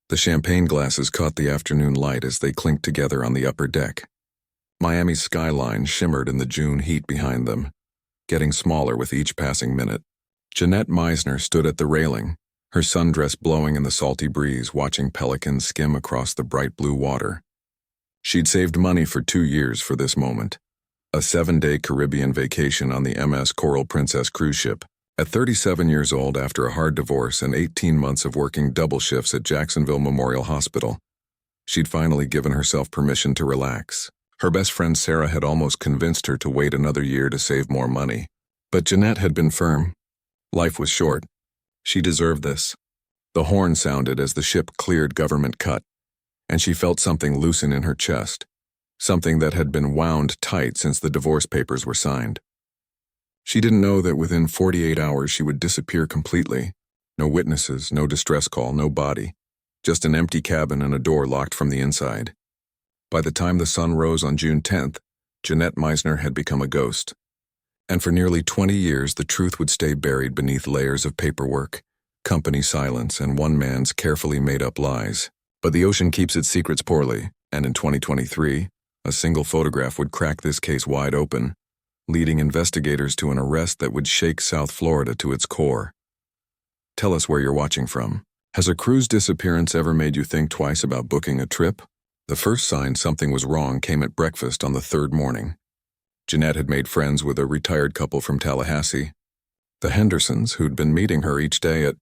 The champagne glasses caught the afternoon light as they clinked together on the upper deck. Miami's skyline shimmered in the June heat behind them, getting smaller with each passing minute. Jannette Mizener stood at the railing, her sundress blowing in the salty breeze, watching pelicans skim across the bright blue water. She'd saved money for 2 years for this moment. A 7-day Caribbean vacation on the MS Coral Princess cruise ship. At 37 years old, after a hard divorce and 18 months of working double shifts at Jacksonville Memorial Hospital, she'd finally given herself permission to relax. Her best friend Sarah had almost convinced her to wait another year to save more money. But Jannette had been firm. Life was short. She deserved this. The horn sounded as the ship cleared government cut, and she felt something loosen in her chest, something that had been wound tight since the divorce papers were signed. She didn't know that within 48 hours she would disappear completely. No witnesses, no distress call, no body. Just an empty cabin and a door locked from the inside. By the time the sun rose on June 10th, Jannette Mizener had become a ghost. And for nearly 20 years, the truth would stay buried beneath layers of paperwork, company silence, and one man's carefully made-up lies. But the ocean keeps its secrets poorly, and in 2023, a single photograph would crack this case wide open, leading investigators to an arrest that would shake South Florida to its core. Tell us where you're watching from. Has a cruise disappearance ever made you think twice about booking a trip? The first sign something was wrong came at breakfast on the third morning. Jannette had made friends with a retired couple from Tallahassee, the Hendersons, who'd been meeting her each day at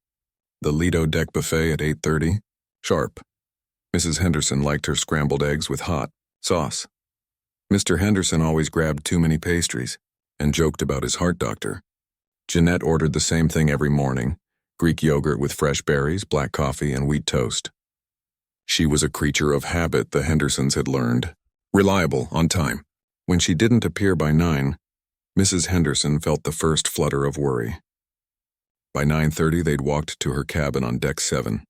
the Lido Deck Buffet at 8:30, sharp. Mrs. Henderson liked her scrambled eggs with hot sauce. Mr. Henderson always grabbed too many pastries and joked about his heart doctor. Jannette ordered the same thing every morning, Greek yogurt with fresh berries, black coffee, and wheat toast. She was a creature of habit, the Hendersons had learned. Reliable, on time. When she didn't appear by 9, Mrs. Henderson felt the first flutter of worry. By 9:30, they'd walked to her cabin on deck 7.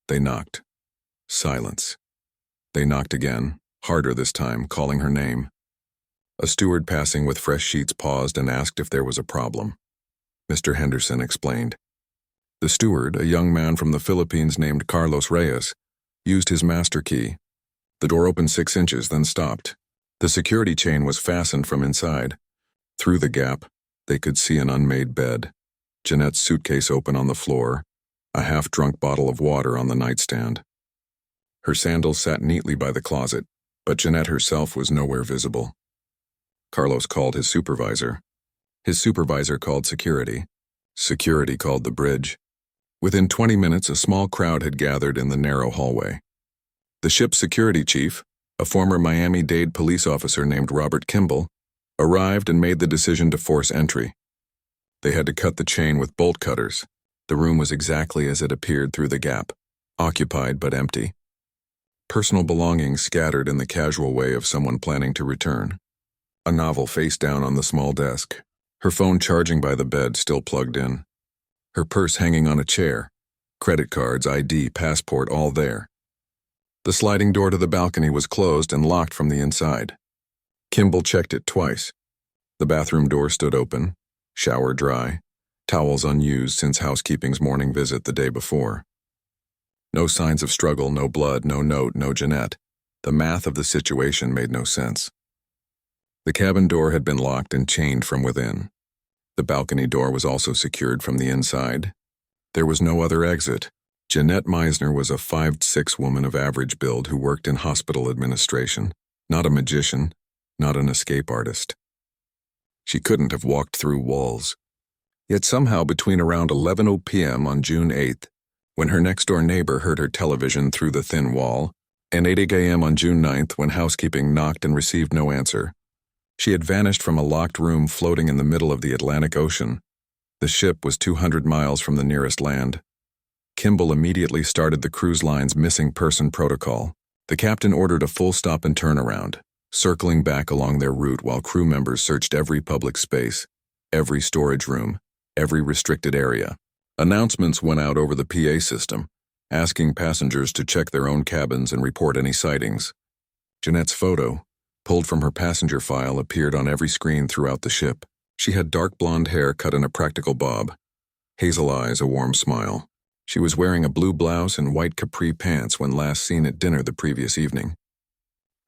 They knocked. Silence. They knocked again, harder this time, calling her name. A steward passing with fresh sheets paused and asked if there was a problem. Mr. Henderson explained. The steward, a young man from the Philippines named Carlos Reyes, used his master key. The door opened 6 inches, then stopped. The security chain was fastened from inside. Through the gap, they could see an unmade bed, Jannette's suitcase open on the floor, a half-drunk bottle of water on the nightstand. Her sandals sat neatly by the closet, but Jannette herself was nowhere visible. Carlos called his supervisor. His supervisor called security. Security called the bridge. Within 20 minutes, a small crowd had gathered in the narrow hallway. The ship's security chief, a former Miami-Dade police officer named Robert Kimball, arrived and made the decision to force entry. They had to cut the chain with bolt cutters. The room was exactly as it appeared through the gap, occupied but empty. Personal belongings scattered in the casual way of someone planning to return. A novel face down on the small desk, her phone charging by the bed still plugged in. Her purse hanging on a chair, credit cards, ID, passport, all there. The sliding door to the balcony was closed and locked from the inside. Kimball checked it twice. The bathroom door stood open, shower dry, towels unused since housekeeping's morning visit the day before. No signs of struggle, no blood, no note, no Jannette. The math of the situation made no sense. The cabin door had been locked and chained from within. The balcony door was also secured from the inside. There was no other exit. Jannette Mizener was a 5'6" woman of average build who worked in hospital administration, not a magician, not an escape artist. She couldn't have walked through walls. Yet somehow between around 11 p.m. on June 8th, when her next-door neighbor heard her television through the thin wall, and 8 a.m. on June 9th when housekeeping knocked and received no answer, she had vanished from a locked room floating in the middle of the Atlantic Ocean. The ship was 200 miles from the nearest land. Kimball immediately started the cruise line's missing person protocol. The captain ordered a full stop and turnaround, circling back along their route while crew members searched every public space, every storage room, every restricted area. Announcements went out over the PA system, asking passengers to check their own cabins and report any sightings. Jannette's photo, pulled from her passenger file, appeared on every screen throughout the ship. She had dark blonde hair cut in a practical bob, hazel eyes, a warm smile. She was wearing a blue blouse and white capri pants when last seen at dinner the previous evening.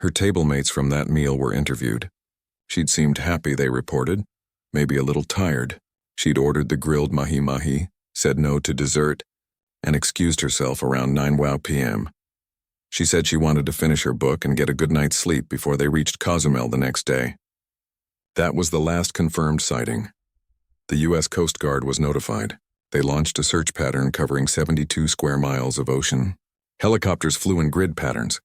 Her table mates from that meal were interviewed. She'd seemed happy, they reported, maybe a little tired. She'd ordered the grilled mahi-mahi, said no to dessert, and excused herself around 9 p.m. She said she wanted to finish her book and get a good night's sleep before they reached Cozumel the next day. That was the last confirmed sighting. The U.S. Coast Guard was notified. They launched a search pattern covering 72 square miles of ocean. Helicopters flew in grid patterns.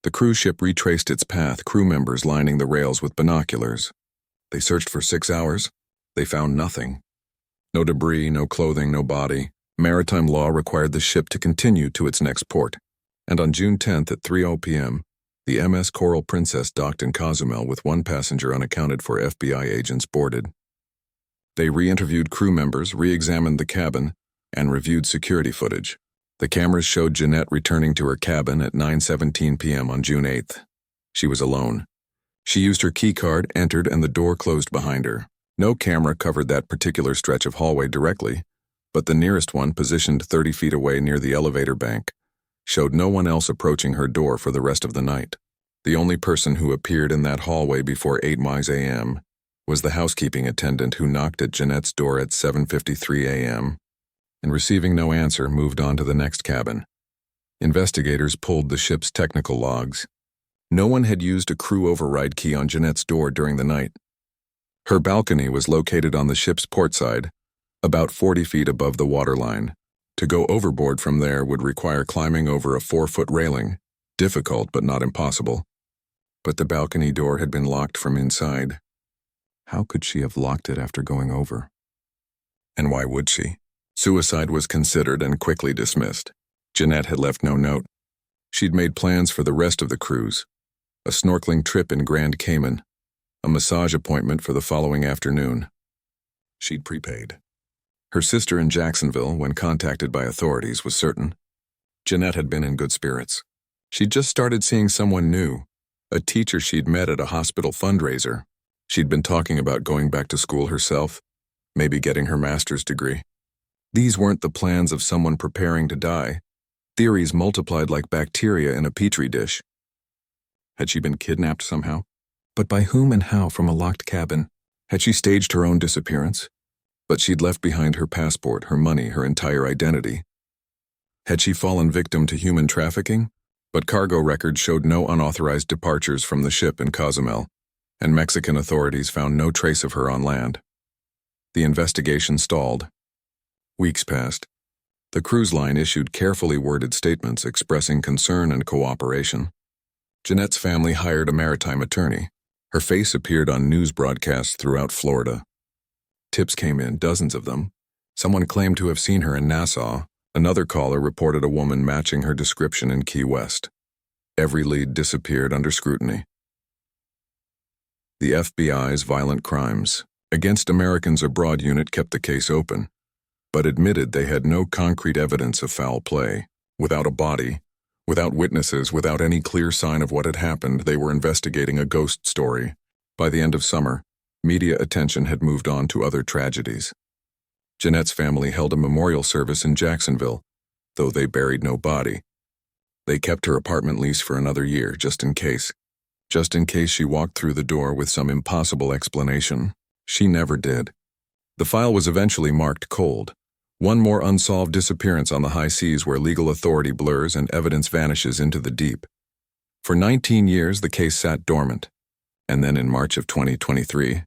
The cruise ship retraced its path, crew members lining the rails with binoculars. They searched for 6 hours. They found nothing. No debris, no clothing, no body. Maritime law required the ship to continue to its next port. And on June 10th at 3:00 p.m., the MS Coral Princess docked in Cozumel with one passenger unaccounted for. FBI agents boarded. They re-interviewed crew members, re-examined the cabin, and reviewed security footage. The cameras showed Jannette returning to her cabin at 9:17 p.m. on June 8th. She was alone. She used her key card, entered, and the door closed behind her. No camera covered that particular stretch of hallway directly, but the nearest one, positioned 30 feet away near the elevator bank, showed no one else approaching her door for the rest of the night. The only person who appeared in that hallway before 8 a.m. was the housekeeping attendant who knocked at Jannette's door at 7:53 a.m. and, receiving no answer, moved on to the next cabin. Investigators pulled the ship's technical logs. No one had used a crew override key on Jannette's door during the night. Her balcony was located on the ship's port side, about 40 feet above the waterline. To go overboard from there would require climbing over a 4-foot railing, difficult but not impossible. But the balcony door had been locked from inside. How could she have locked it after going over? And why would she? Suicide was considered and quickly dismissed. Jannette had left no note. She'd made plans for the rest of the cruise: a snorkeling trip in Grand Cayman, a massage appointment for the following afternoon. She'd prepaid. Her sister in Jacksonville, when contacted by authorities, was certain. Jannette had been in good spirits. She'd just started seeing someone new, a teacher she'd met at a hospital fundraiser. She'd been talking about going back to school herself, maybe getting her master's degree. These weren't the plans of someone preparing to die. Theories multiplied like bacteria in a petri dish. Had she been kidnapped somehow? But by whom and how from a locked cabin? Had she staged her own disappearance? But she'd left behind her passport, her money, her entire identity. Had she fallen victim to human trafficking? But cargo records showed no unauthorized departures from the ship in Cozumel, and Mexican authorities found no trace of her on land. The investigation stalled. Weeks passed. The cruise line issued carefully worded statements expressing concern and cooperation. Jannette's family hired a maritime attorney. Her face appeared on news broadcasts throughout Florida. Tips came in, dozens of them. Someone claimed to have seen her in Nassau. Another caller reported a woman matching her description in Key West. Every lead disappeared under scrutiny. The FBI's Violent Crimes Against Americans Abroad unit kept the case open, but admitted they had no concrete evidence of foul play. Without a body, without witnesses, without any clear sign of what had happened, they were investigating a ghost story. By the end of summer, media attention had moved on to other tragedies. Jannette's family held a memorial service in Jacksonville, though they buried no body. They kept her apartment lease for another year, just in case. Just in case she walked through the door with some impossible explanation. She never did. The file was eventually marked cold. One more unsolved disappearance on the high seas where legal authority blurs and evidence vanishes into the deep. For 19 years, the case sat dormant. And then in March of 2023,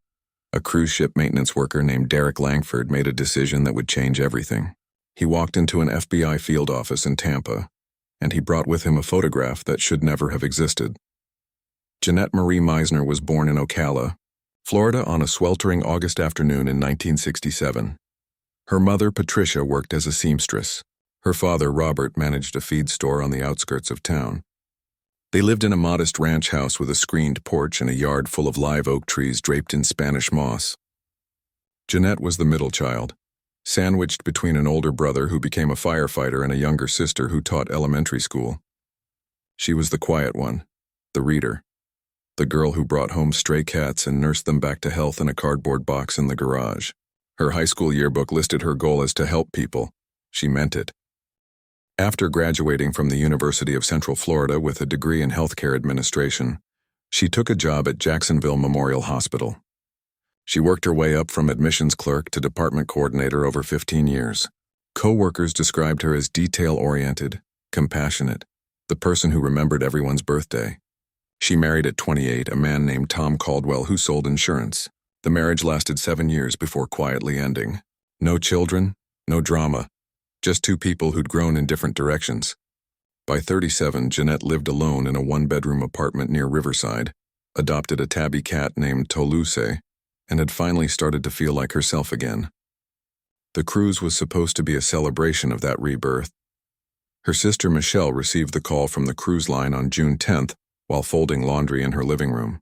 a cruise ship maintenance worker named Derek Langford made a decision that would change everything. He walked into an FBI field office in Tampa, and he brought with him a photograph that should never have existed. Jannette Marie Mizener was born in Ocala, Florida on a sweltering August afternoon in 1967. Her mother, Patricia, worked as a seamstress. Her father, Robert, managed a feed store on the outskirts of town. They lived in a modest ranch house with a screened porch and a yard full of live oak trees draped in Spanish moss. Jannette was the middle child, sandwiched between an older brother who became a firefighter and a younger sister who taught elementary school. She was the quiet one, the reader, the girl who brought home stray cats and nursed them back to health in a cardboard box in the garage. Her high school yearbook listed her goal as to help people. She meant it. After graduating from the University of Central Florida with a degree in healthcare administration, she took a job at Jacksonville Memorial Hospital. She worked her way up from admissions clerk to department coordinator over 15 years. Co-workers described her as detail-oriented, compassionate, the person who remembered everyone's birthday. She married at 28 a man named Tom Caldwell who sold insurance. The marriage lasted 7 years before quietly ending. No children, no drama, just two people who'd grown in different directions. By 37, Jannette lived alone in a one-bedroom apartment near Riverside, adopted a tabby cat named Toulouse, and had finally started to feel like herself again. The cruise was supposed to be a celebration of that rebirth. Her sister Michelle received the call from the cruise line on June 10th while folding laundry in her living room.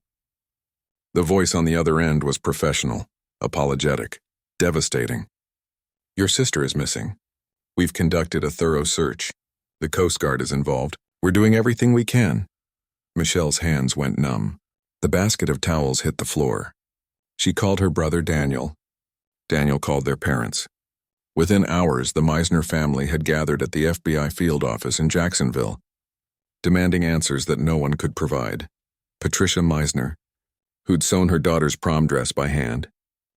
The voice on the other end was professional, apologetic, devastating. "Your sister is missing. We've conducted a thorough search. The Coast Guard is involved. We're doing everything we can." Michelle's hands went numb. The basket of towels hit the floor. She called her brother Daniel. Daniel called their parents. Within hours, the Mizener family had gathered at the FBI field office in Jacksonville, demanding answers that no one could provide. Patricia Mizener, who'd sewn her daughter's prom dress by hand,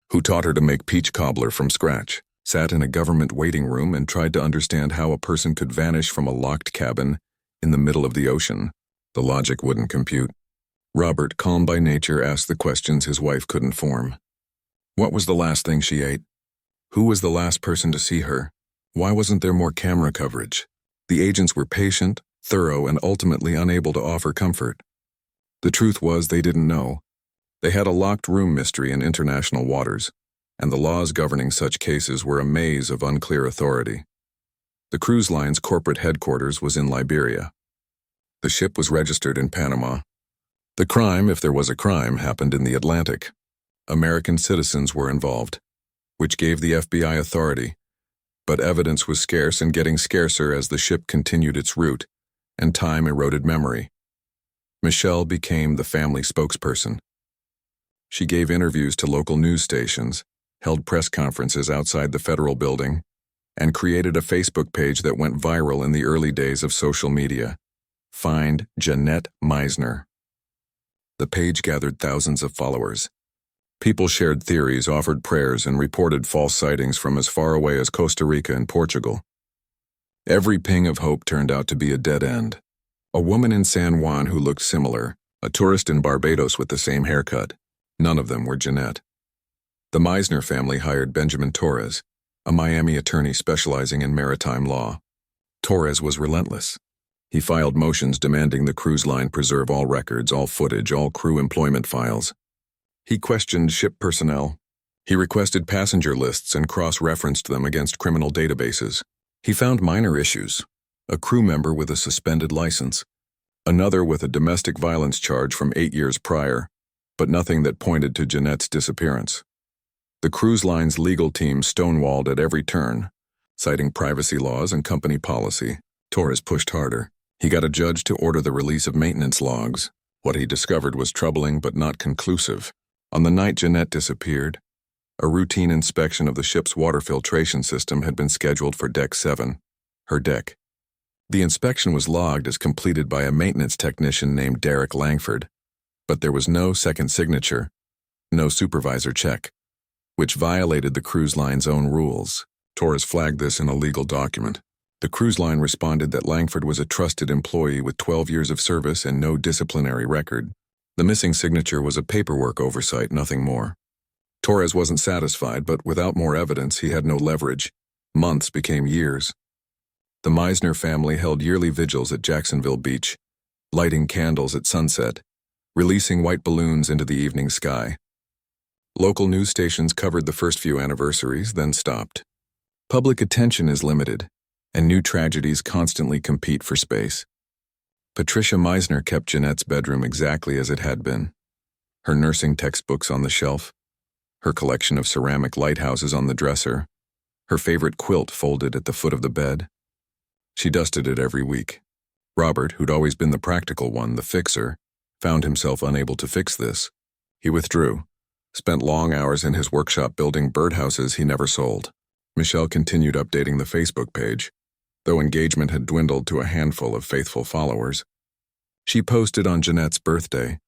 who taught her to make peach cobbler from scratch, sat in a government waiting room and tried to understand how a person could vanish from a locked cabin in the middle of the ocean. The logic wouldn't compute. Robert, calm by nature, asked the questions his wife couldn't form. What was the last thing she ate? Who was the last person to see her? Why wasn't there more camera coverage? The agents were patient, thorough, and ultimately unable to offer comfort. The truth was they didn't know. They had a locked room mystery in international waters, and the laws governing such cases were a maze of unclear authority. The cruise line's corporate headquarters was in Liberia. The ship was registered in Panama. The crime, if there was a crime, happened in the Atlantic. American citizens were involved, which gave the FBI authority, but evidence was scarce and getting scarcer as the ship continued its route, and time eroded memory. Michelle became the family spokesperson. She gave interviews to local news stations, held press conferences outside the federal building, and created a Facebook page that went viral in the early days of social media. Find Jannette Mizener. The page gathered thousands of followers. People shared theories, offered prayers, and reported false sightings from as far away as Costa Rica and Portugal. Every ping of hope turned out to be a dead end. A woman in San Juan who looked similar, a tourist in Barbados with the same haircut. None of them were Jannette. The Mizener family hired Benjamin Torres, a Miami attorney specializing in maritime law. Torres was relentless. He filed motions demanding the cruise line preserve all records, all footage, all crew employment files. He questioned ship personnel. He requested passenger lists and cross-referenced them against criminal databases. He found minor issues: a crew member with a suspended license, another with a domestic violence charge from 8 years prior, but nothing that pointed to Jannette's disappearance. The cruise line's legal team stonewalled at every turn, citing privacy laws and company policy. Torres pushed harder. He got a judge to order the release of maintenance logs. What he discovered was troubling but not conclusive. On the night Jannette disappeared, a routine inspection of the ship's water filtration system had been scheduled for Deck 7, her deck. The inspection was logged as completed by a maintenance technician named Derek Langford, but there was no second signature, no supervisor check, which violated the cruise line's own rules. Torres flagged this in a legal document. The cruise line responded that Langford was a trusted employee with 12 years of service and no disciplinary record. The missing signature was a paperwork oversight, nothing more. Torres wasn't satisfied, but without more evidence, he had no leverage. Months became years. The Mizener family held yearly vigils at Jacksonville Beach, lighting candles at sunset, releasing white balloons into the evening sky. Local news stations covered the first few anniversaries, then stopped. Public attention is limited, and new tragedies constantly compete for space. Patricia Mizener kept Jannette's bedroom exactly as it had been. Her nursing textbooks on the shelf, her collection of ceramic lighthouses on the dresser, her favorite quilt folded at the foot of the bed. She dusted it every week. Robert, who'd always been the practical one, the fixer, found himself unable to fix this. He withdrew, spent long hours in his workshop building birdhouses he never sold. Michelle continued updating the Facebook page. though engagement had dwindled to a handful of faithful followers. She posted on Jannette's birthday,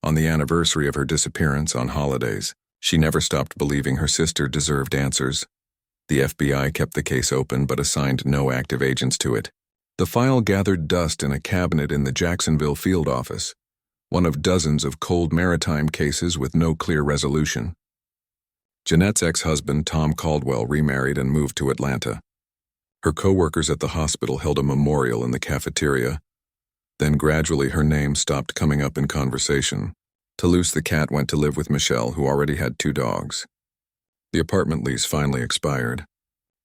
on the anniversary of her disappearance, on holidays. She never stopped believing her sister deserved answers. The FBI kept the case open but assigned no active agents to it. The file gathered dust in a cabinet in the Jacksonville field office, one of dozens of cold maritime cases with no clear resolution. Jannette's ex-husband, Tom Caldwell, remarried and moved to Atlanta. Her co-workers at the hospital held a memorial in the cafeteria. Then gradually her name stopped coming up in conversation. Toulouse the cat went to live with Michelle, who already had 2 dogs. The apartment lease finally expired.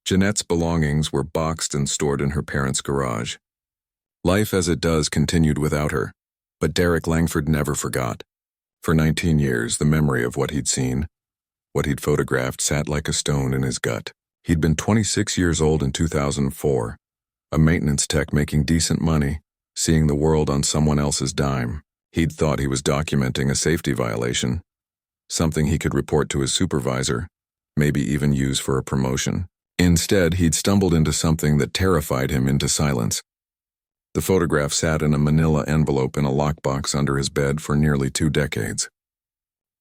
Jannette's belongings were boxed and stored in her parents' garage. Life as it does continued without her, but Derek Langford never forgot. For 19 years, the memory of what he'd seen, what he'd photographed, sat like a stone in his gut. He'd been 26 years old in 2004, a maintenance tech making decent money, seeing the world on someone else's dime. He'd thought he was documenting a safety violation, something he could report to his supervisor, maybe even use for a promotion. Instead, he'd stumbled into something that terrified him into silence. The photograph sat in a manila envelope in a lockbox under his bed for nearly 2 decades.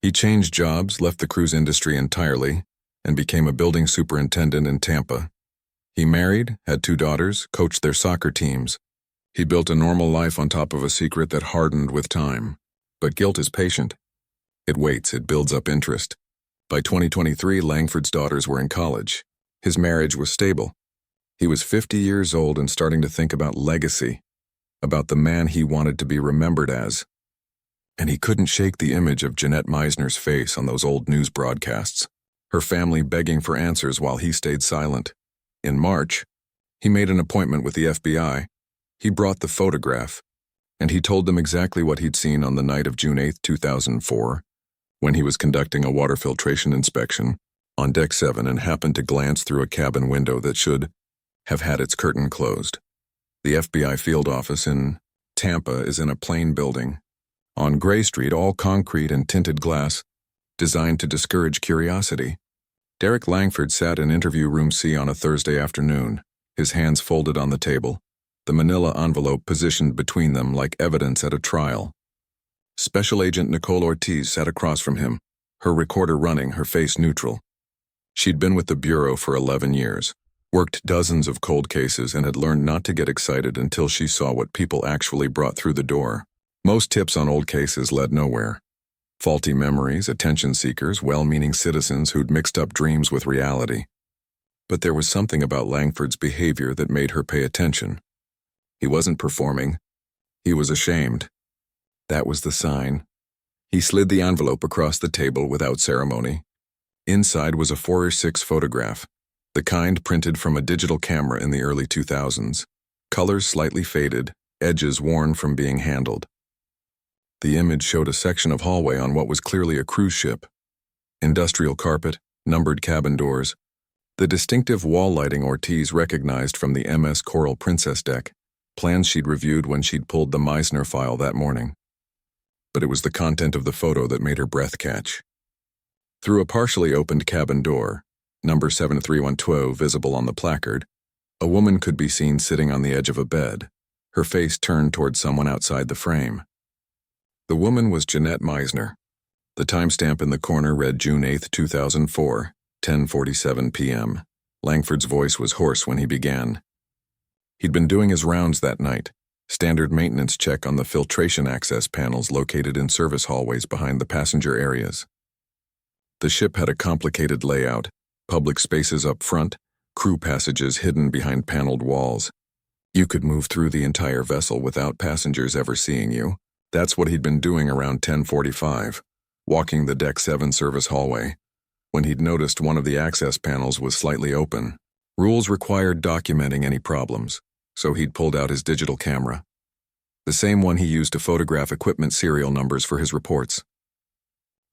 He changed jobs, left the cruise industry entirely, and became a building superintendent in Tampa. He married, had 2 daughters, coached their soccer teams. He built a normal life on top of a secret that hardened with time. But guilt is patient. It waits, it builds up interest. By 2023, Langford's daughters were in college. His marriage was stable. He was 50 years old and starting to think about legacy, about the man he wanted to be remembered as. And he couldn't shake the image of Jannette Mizener's face on those old news broadcasts, her family begging for answers while he stayed silent. In March, he made an appointment with the FBI. He brought the photograph, and he told them exactly what he'd seen on the night of June 8, 2004, when he was conducting a water filtration inspection on Deck 7 and happened to glance through a cabin window that should have had its curtain closed. The FBI field office in Tampa is in a plain building on Gray Street, all concrete and tinted glass, designed to discourage curiosity. Derek Langford sat in interview room C on a Thursday afternoon, his hands folded on the table, the manila envelope positioned between them like evidence at a trial. Special Agent Nicole Ortiz sat across from him, her recorder running, her face neutral. She'd been with the Bureau for 11 years, worked dozens of cold cases, and had learned not to get excited until she saw what people actually brought through the door. Most tips on old cases led nowhere. Faulty memories, attention seekers, well-meaning citizens who'd mixed up dreams with reality. But there was something about Langford's behavior that made her pay attention. He wasn't performing. He was ashamed. That was the sign. He slid the envelope across the table without ceremony. Inside was a 4:6 photograph, the kind printed from a digital camera in the early 2000s. Colors slightly faded, edges worn from being handled. The image showed a section of hallway on what was clearly a cruise ship. Industrial carpet, numbered cabin doors, the distinctive wall lighting Ortiz recognized from the MS Coral Princess deck, plans she'd reviewed when she'd pulled the Mizener file that morning. But it was the content of the photo that made her breath catch. Through a partially opened cabin door, number 73112 visible on the placard, a woman could be seen sitting on the edge of a bed, her face turned toward someone outside the frame. The woman was Jannette Mizener. The timestamp in the corner read June 8, 2004, 10:47 p.m. Langford's voice was hoarse when he began. He'd been doing his rounds that night, standard maintenance check on the filtration access panels located in service hallways behind the passenger areas. The ship had a complicated layout, public spaces up front, crew passages hidden behind paneled walls. You could move through the entire vessel without passengers ever seeing you. That's what he'd been doing around 10:45, walking the Deck 7 service hallway, when he'd noticed one of the access panels was slightly open. Rules required documenting any problems, so he'd pulled out his digital camera, the same one he used to photograph equipment serial numbers for his reports.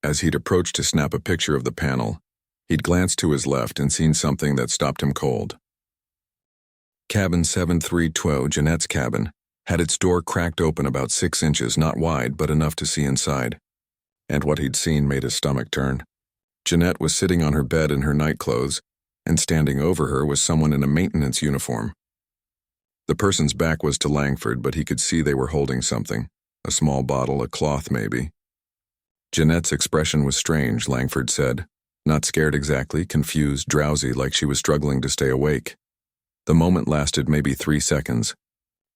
As he'd approached to snap a picture of the panel, he'd glanced to his left and seen something that stopped him cold. Cabin 7312, Jannette's cabin, had its door cracked open about 6 inches, not wide, but enough to see inside. And what he'd seen made his stomach turn. Jannette was sitting on her bed in her nightclothes, and standing over her was someone in a maintenance uniform. The person's back was to Langford, but he could see they were holding something. A small bottle, a cloth maybe. Jannette's expression was strange, Langford said. Not scared exactly, confused, drowsy, like she was struggling to stay awake. The moment lasted maybe 3 seconds.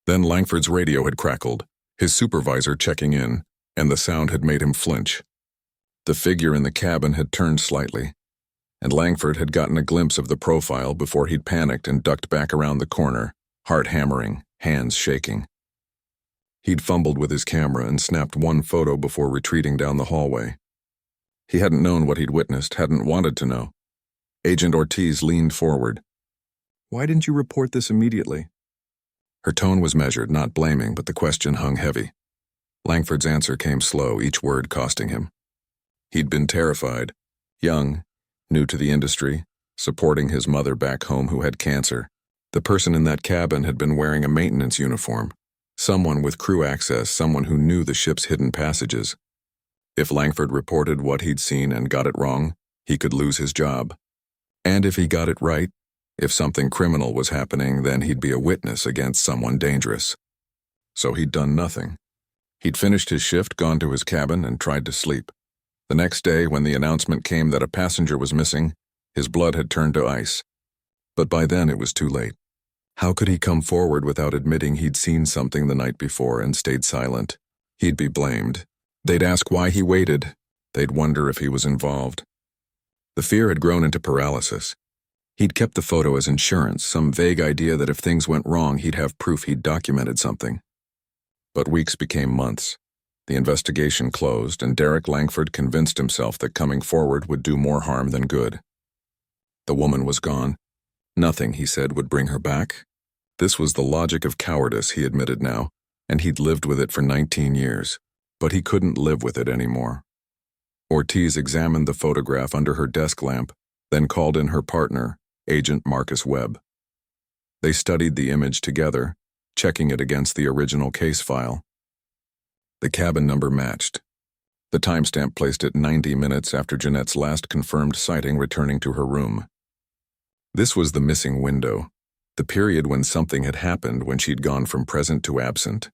Then Langford's radio had crackled, his supervisor checking in, and the sound had made him flinch. The figure in the cabin had turned slightly, and Langford had gotten a glimpse of the profile before he'd panicked and ducked back around the corner, heart hammering, hands shaking. He'd fumbled with his camera and snapped one photo before retreating down the hallway. He hadn't known what he'd witnessed, hadn't wanted to know. Agent Ortiz leaned forward. "Why didn't you report this immediately?" Her tone was measured, not blaming, but the question hung heavy. Langford's answer came slow, each word costing him. He'd been terrified. Young, new to the industry, supporting his mother back home who had cancer. The person in that cabin had been wearing a maintenance uniform. Someone with crew access, someone who knew the ship's hidden passages. If Langford reported what he'd seen and got it wrong, he could lose his job. And if he got it right, if something criminal was happening, then he'd be a witness against someone dangerous. So he'd done nothing. He'd finished his shift, gone to his cabin, and tried to sleep. The next day, when the announcement came that a passenger was missing, his blood had turned to ice. But by then it was too late. How could he come forward without admitting he'd seen something the night before and stayed silent? He'd be blamed. They'd ask why he waited. They'd wonder if he was involved. The fear had grown into paralysis. He'd kept the photo as insurance, some vague idea that if things went wrong, he'd have proof he'd documented something. But weeks became months. The investigation closed, and Derek Langford convinced himself that coming forward would do more harm than good. The woman was gone. Nothing, he said, would bring her back. This was the logic of cowardice, he admitted now, and he'd lived with it for 19 years. But he couldn't live with it anymore. Ortiz examined the photograph under her desk lamp, then called in her partner, Agent Marcus Webb. They studied the image together, checking it against the original case file. The cabin number matched. The timestamp placed it 90 minutes after Jannette's last confirmed sighting returning to her room. This was the missing window, the period when something had happened, when she'd gone from present to absent.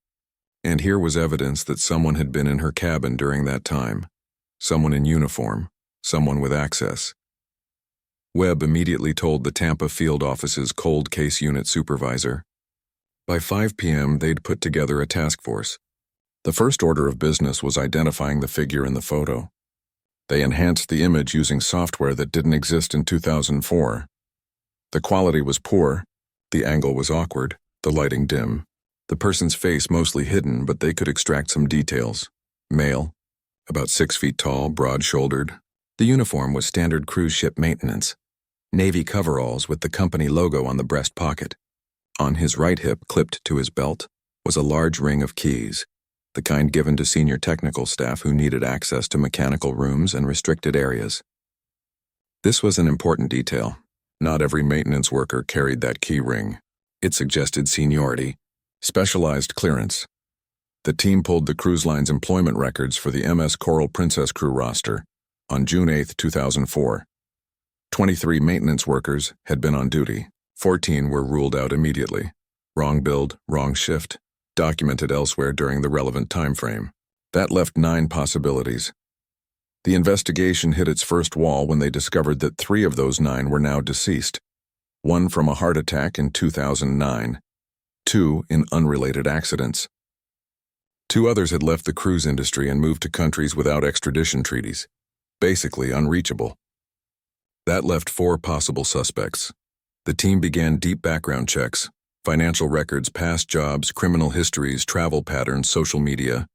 And here was evidence that someone had been in her cabin during that time. Someone in uniform, someone with access. Webb immediately told the Tampa field office's cold case unit supervisor. By 5 p.m., they'd put together a task force. The first order of business was identifying the figure in the photo. They enhanced the image using software that didn't exist in 2004. The quality was poor, the angle was awkward, the lighting dim. The person's face mostly hidden, but they could extract some details. Male, about 6 feet tall, broad-shouldered. The uniform was standard cruise ship maintenance. Navy coveralls with the company logo on the breast pocket. On his right hip, clipped to his belt, was a large ring of keys, the kind given to senior technical staff who needed access to mechanical rooms and restricted areas. This was an important detail. Not every maintenance worker carried that key ring. It suggested seniority, specialized clearance. The team pulled the cruise line's employment records for the MS Coral Princess crew roster on June 8, 2004. 23 maintenance workers had been on duty. 14 were ruled out immediately. Wrong build, wrong shift, documented elsewhere during the relevant time frame. That left 9 possibilities. The investigation hit its first wall when they discovered that 3 of those 9 were now deceased. 1 from a heart attack in 2009. 2 in unrelated accidents. 2 others had left the cruise industry and moved to countries without extradition treaties, basically unreachable. That left 4 possible suspects. The team began deep background checks, financial records, past jobs, criminal histories, travel patterns, social media.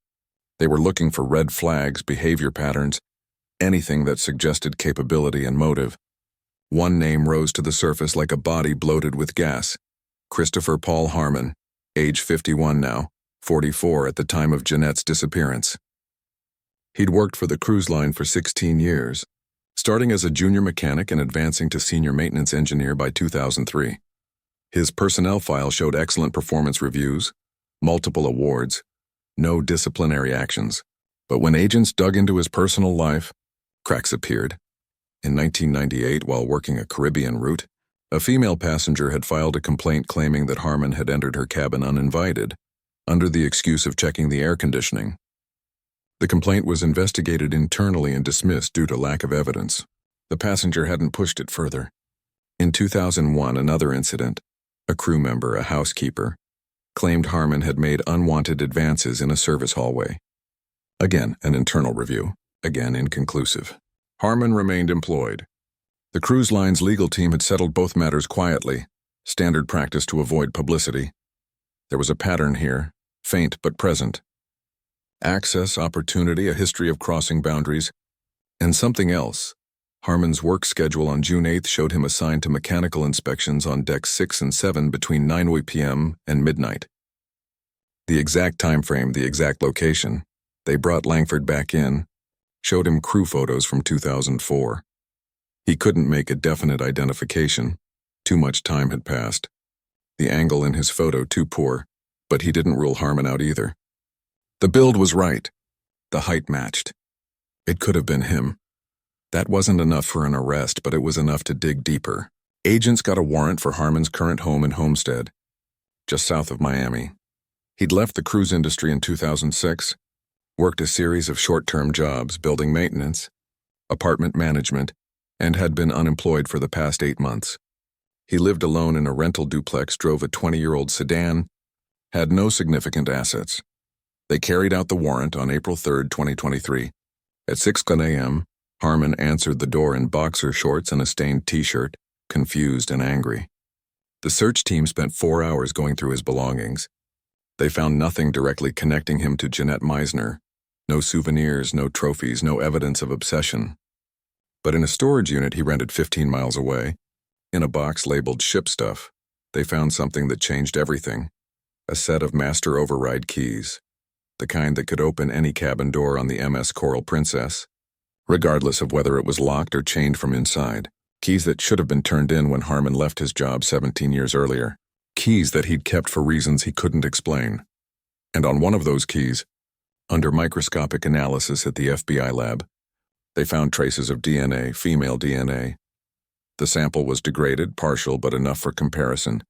They were looking for red flags, behavior patterns, anything that suggested capability and motive. One name rose to the surface like a body bloated with gas. Christopher Paul Harmon, age 51 now, 44 at the time of Jannette's disappearance. He'd worked for the cruise line for 16 years, starting as a junior mechanic and advancing to senior maintenance engineer by 2003. His personnel file showed excellent performance reviews, multiple awards, no disciplinary actions. But when agents dug into his personal life, cracks appeared. In 1998, while working a Caribbean route, A female passenger had filed a complaint claiming that Harmon had entered her cabin uninvited, under the excuse of checking the air conditioning. The complaint was investigated internally and dismissed due to lack of evidence. The passenger hadn't pushed it further. In 2001, another incident, a crew member, a housekeeper, claimed Harmon had made unwanted advances in a service hallway. Again, an internal review, again inconclusive. Harmon remained employed. The cruise line's legal team had settled both matters quietly, standard practice to avoid publicity. There was a pattern here, faint but present. Access, opportunity, a history of crossing boundaries, and something else. Harmon's work schedule on June 8th showed him assigned to mechanical inspections on decks 6 and 7 between 9 p.m. and midnight. The exact time frame, the exact location. They brought Langford back in, showed him crew photos from 2004. He couldn't make a definite identification. Too much time had passed. The angle in his photo too poor, but he didn't rule Harmon out either. The build was right. The height matched. It could have been him. That wasn't enough for an arrest, but it was enough to dig deeper. Agents got a warrant for Harmon's current home in Homestead, just south of Miami. He'd left the cruise industry in 2006, worked a series of short-term jobs, building maintenance, apartment management, and had been unemployed for the past 8 months. He lived alone in a rental duplex, drove a 20-year-old sedan, had no significant assets. They carried out the warrant on April 3, 2023. At 6 a.m., Harmon answered the door in boxer shorts and a stained t-shirt, confused and angry. The search team spent 4 hours going through his belongings. They found nothing directly connecting him to Jannette Mizener. No souvenirs, no trophies, no evidence of obsession. But in a storage unit he rented 15 miles away, in a box labeled ship stuff, they found something that changed everything. A set of master override keys, the kind that could open any cabin door on the MS Coral Princess, regardless of whether it was locked or chained from inside. Keys that should have been turned in when Harmon left his job 17 years earlier. Keys that he'd kept for reasons he couldn't explain. And on one of those keys, under microscopic analysis at the FBI lab, they found traces of DNA, female DNA. The sample was degraded, partial, but enough for comparison.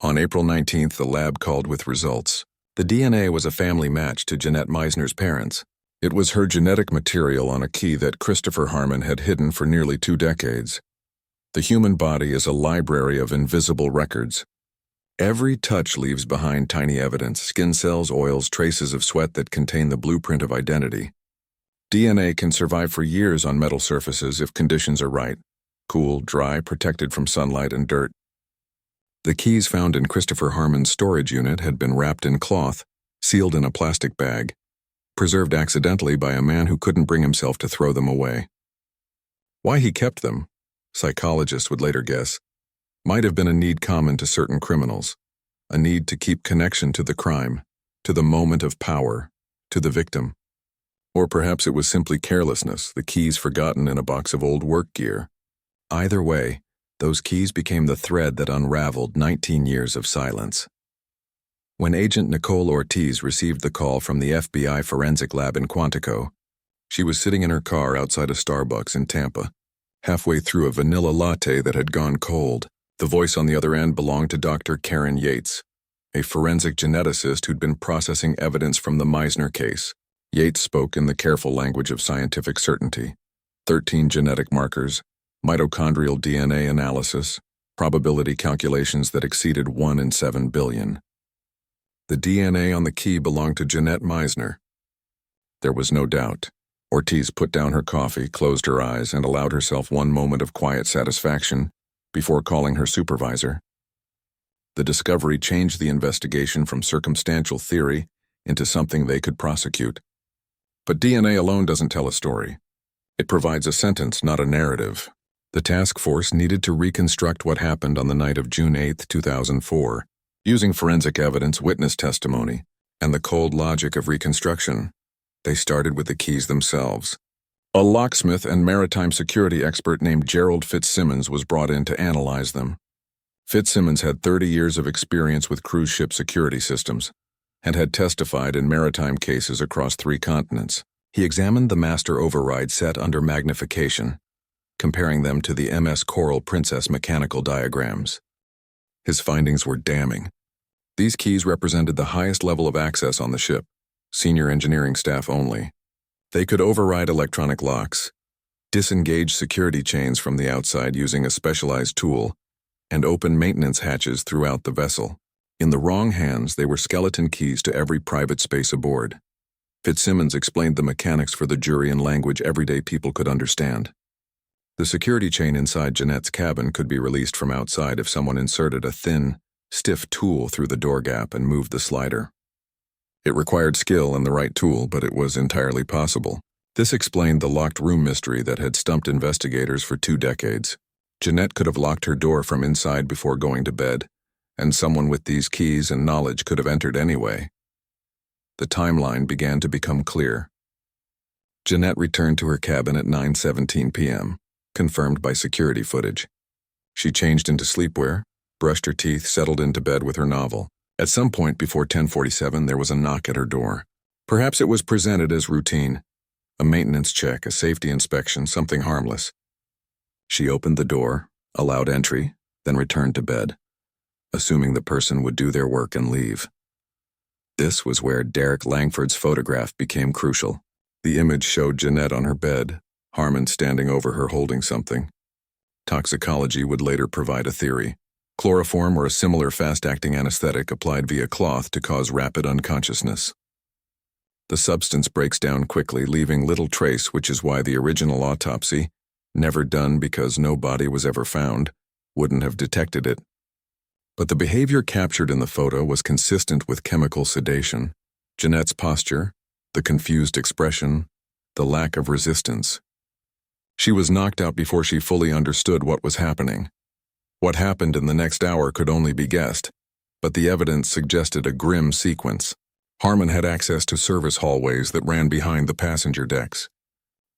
On April 19th, the lab called with results. The DNA was a family match to Jannette Mizener's parents. It was her genetic material on a key that Christopher Harmon had hidden for nearly 2 decades. The human body is a library of invisible records. Every touch leaves behind tiny evidence, skin cells, oils, traces of sweat that contain the blueprint of identity. DNA can survive for years on metal surfaces if conditions are right. Cool, dry, protected from sunlight and dirt. The keys found in Christopher Harmon's storage unit had been wrapped in cloth, sealed in a plastic bag, preserved accidentally by a man who couldn't bring himself to throw them away. Why he kept them, psychologists would later guess, might have been a need common to certain criminals, a need to keep connection to the crime, to the moment of power, to the victim. Or perhaps it was simply carelessness, the keys forgotten in a box of old work gear. Either way, those keys became the thread that unraveled 19 years of silence. When Agent Nicole Ortiz received the call from the FBI forensic lab in Quantico, she was sitting in her car outside a Starbucks in Tampa, halfway through a vanilla latte that had gone cold. The voice on the other end belonged to Dr. Karen Yates, a forensic geneticist who'd been processing evidence from the Mizener case. Yates spoke in the careful language of scientific certainty. 13 genetic markers, mitochondrial DNA analysis, probability calculations that exceeded 1 in 7 billion. The DNA on the key belonged to Jannette Mizener. There was no doubt. Ortiz put down her coffee, closed her eyes, and allowed herself one moment of quiet satisfaction before calling her supervisor. The discovery changed the investigation from circumstantial theory into something they could prosecute. But DNA alone doesn't tell a story. It provides a sentence, not a narrative. The task force needed to reconstruct what happened on the night of June 8, 2004, using forensic evidence, witness testimony, and the cold logic of reconstruction. They started with the keys themselves. A locksmith and maritime security expert named Gerald Fitzsimmons was brought in to analyze them. Fitzsimmons had 30 years of experience with cruise ship security systems and had testified in maritime cases across 3 continents. He examined the master override set under magnification. comparing them to the MS Coral Princess mechanical diagrams. His findings were damning. These keys represented the highest level of access on the ship, senior engineering staff only. They could override electronic locks, disengage security chains from the outside using a specialized tool, and open maintenance hatches throughout the vessel. In the wrong hands, they were skeleton keys to every private space aboard. Fitzsimmons explained the mechanics for the jury in language everyday people could understand. The security chain inside Jannette's cabin could be released from outside if someone inserted a thin, stiff tool through the door gap and moved the slider. It required skill and the right tool, but it was entirely possible. This explained the locked room mystery that had stumped investigators for 2 decades. Jannette could have locked her door from inside before going to bed, and someone with these keys and knowledge could have entered anyway. The timeline began to become clear. Jannette returned to her cabin at 9:17 p.m., confirmed by security footage. She changed into sleepwear, brushed her teeth, settled into bed with her novel. At some point before 10:47, there was a knock at her door. Perhaps it was presented as routine. A maintenance check, a safety inspection, something harmless. She opened the door, allowed entry, then returned to bed, assuming the person would do their work and leave. This was where Derek Langford's photograph became crucial. The image showed Jannette on her bed, Harmon standing over her holding something. Toxicology would later provide a theory. Chloroform or a similar fast-acting anesthetic applied via cloth to cause rapid unconsciousness. The substance breaks down quickly, leaving little trace, which is why the original autopsy, never done because no body was ever found, wouldn't have detected it. But the behavior captured in the photo was consistent with chemical sedation. Jannette's posture, the confused expression, the lack of resistance. She was knocked out before she fully understood what was happening. What happened in the next hour could only be guessed, but the evidence suggested a grim sequence. Harmon had access to service hallways that ran behind the passenger decks.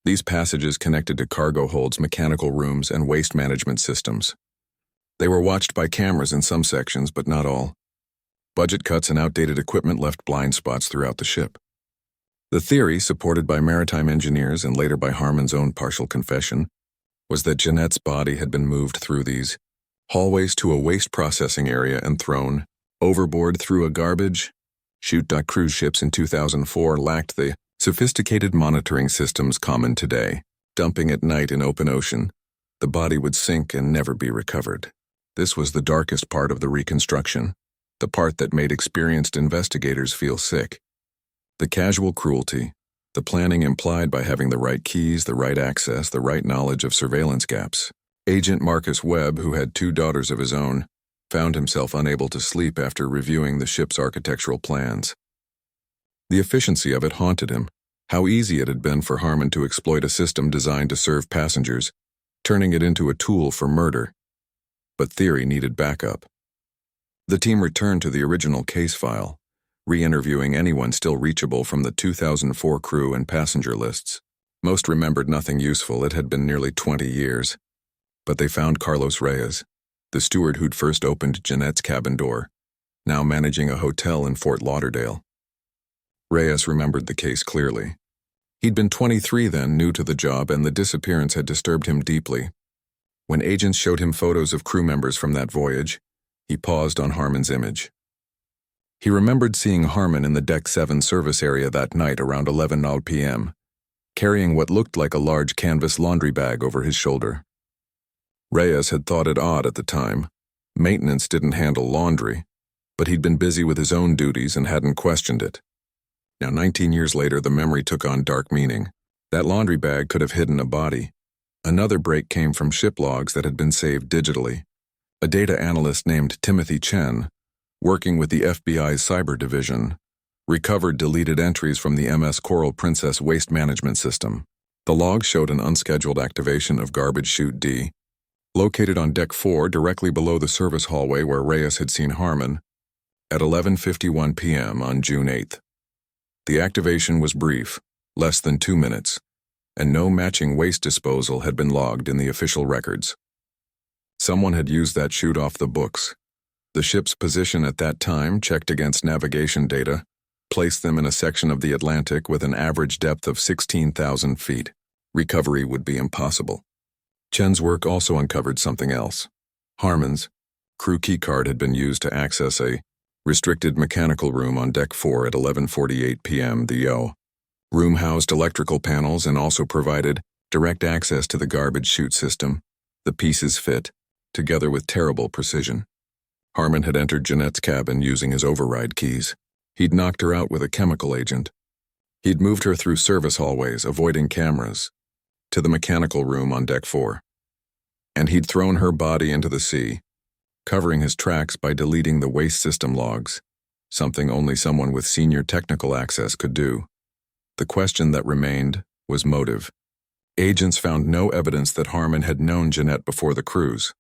These passages connected to cargo holds, mechanical rooms, and waste management systems. They were watched by cameras in some sections, but not all. Budget cuts and outdated equipment left blind spots throughout the ship. The theory, supported by maritime engineers and later by Harmon's own partial confession, was that Jannette's body had been moved through these hallways to a waste processing area and thrown overboard through a garbage chute. Cruise ships in 2004 lacked the sophisticated monitoring systems common today. Dumping at night in open ocean, the body would sink and never be recovered. This was the darkest part of the reconstruction, the part that made experienced investigators feel sick. The casual cruelty, the planning implied by having the right keys, the right access, the right knowledge of surveillance gaps. Agent Marcus Webb, who had 2 daughters of his own, found himself unable to sleep after reviewing the ship's architectural plans. The efficiency of it haunted him. How easy it had been for Harmon to exploit a system designed to serve passengers, turning it into a tool for murder. But theory needed backup. The team returned to the original case file, re-interviewing anyone still reachable from the 2004 crew and passenger lists. Most remembered nothing useful. It had been nearly 20 years. But they found Carlos Reyes, the steward who'd first opened Jannette's cabin door, now managing a hotel in Fort Lauderdale. Reyes remembered the case clearly. He'd been 23 then, new to the job, and the disappearance had disturbed him deeply. When agents showed him photos of crew members from that voyage, he paused on Harmon's image. He remembered seeing Harmon in the Deck 7 service area that night around 11 p.m., carrying what looked like a large canvas laundry bag over his shoulder. Reyes had thought it odd at the time. Maintenance didn't handle laundry, but he'd been busy with his own duties and hadn't questioned it. Now, 19 years later, the memory took on dark meaning. That laundry bag could have hidden a body. Another break came from ship logs that had been saved digitally. A data analyst named Timothy Chen, working with the FBI's cyber division, recovered deleted entries from the MS Coral Princess waste management system. The log showed an unscheduled activation of garbage chute D, located on Deck 4 directly below the service hallway where Reyes had seen Harmon, at 11:51 p.m. on June 8th. The activation was brief, less than 2 minutes, and no matching waste disposal had been logged in the official records. Someone had used that chute off the books. The ship's position at that time, checked against navigation data, placed them in a section of the Atlantic with an average depth of 16,000 feet. Recovery would be impossible. Chen's work also uncovered something else. Harmon's crew keycard had been used to access a restricted mechanical room on Deck 4 at 11:48 p.m. The room housed electrical panels and also provided direct access to the garbage chute system. The pieces fit together with terrible precision. Harmon had entered Jannette's cabin using his override keys. He'd knocked her out with a chemical agent. He'd moved her through service hallways, avoiding cameras, to the mechanical room on Deck 4. And he'd thrown her body into the sea, covering his tracks by deleting the waste system logs, something only someone with senior technical access could do. The question that remained was motive. Agents found no evidence that Harmon had known Jannette before the cruise.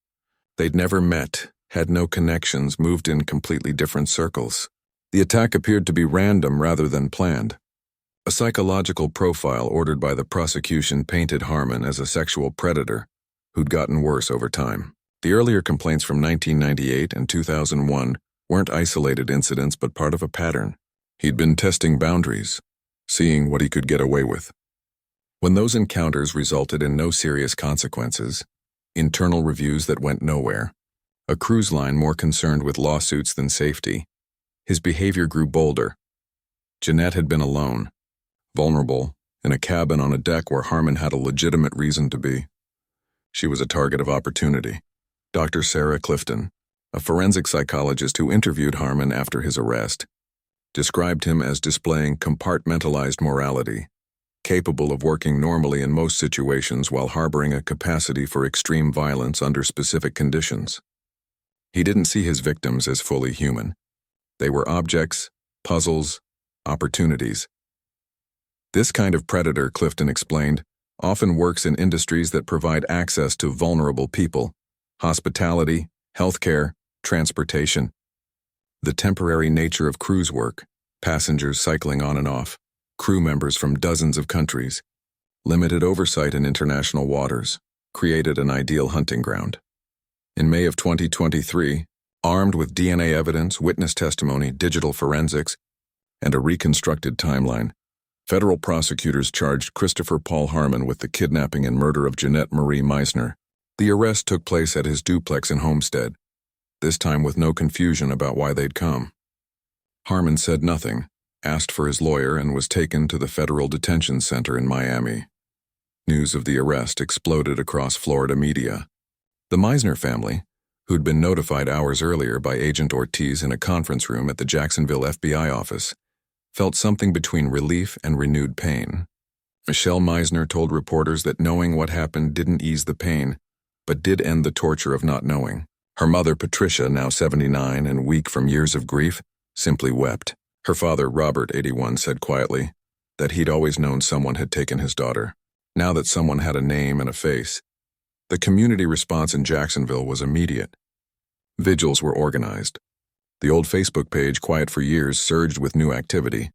They'd never met, had no connections, moved in completely different circles. The attack appeared to be random rather than planned. A psychological profile ordered by the prosecution painted Harmon as a sexual predator who'd gotten worse over time. The earlier complaints from 1998 and 2001 weren't isolated incidents but part of a pattern. He'd been testing boundaries, seeing what he could get away with. When those encounters resulted in no serious consequences, internal reviews that went nowhere, a cruise line more concerned with lawsuits than safety, his behavior grew bolder. Jannette had been alone, vulnerable, in a cabin on a deck where Harmon had a legitimate reason to be. She was a target of opportunity. Dr. Sarah Clifton, a forensic psychologist who interviewed Harmon after his arrest, described him as displaying compartmentalized morality, capable of working normally in most situations while harboring a capacity for extreme violence under specific conditions. He didn't see his victims as fully human. They were objects, puzzles, opportunities. This kind of predator, Clifton explained, often works in industries that provide access to vulnerable people: hospitality, healthcare, transportation. The temporary nature of cruise work, passengers cycling on and off, crew members from dozens of countries, limited oversight in international waters, created an ideal hunting ground. In May of 2023, armed with DNA evidence, witness testimony, digital forensics, and a reconstructed timeline, federal prosecutors charged Christopher Paul Harmon with the kidnapping and murder of Jannette Marie Mizener. The arrest took place at his duplex in Homestead, this time with no confusion about why they'd come. Harmon said nothing, asked for his lawyer, and was taken to the federal detention center in Miami. News of the arrest exploded across Florida media. The Mizener family, who'd been notified hours earlier by Agent Ortiz in a conference room at the Jacksonville FBI office, felt something between relief and renewed pain. Michelle Mizener told reporters that knowing what happened didn't ease the pain, but did end the torture of not knowing. Her mother, Patricia, now 79 and weak from years of grief, simply wept. Her father, Robert, 81, said quietly that he'd always known someone had taken his daughter. Now that someone had a name and a face, the community response in Jacksonville was immediate. Vigils were organized. The old Facebook page, quiet for years, surged with new activity.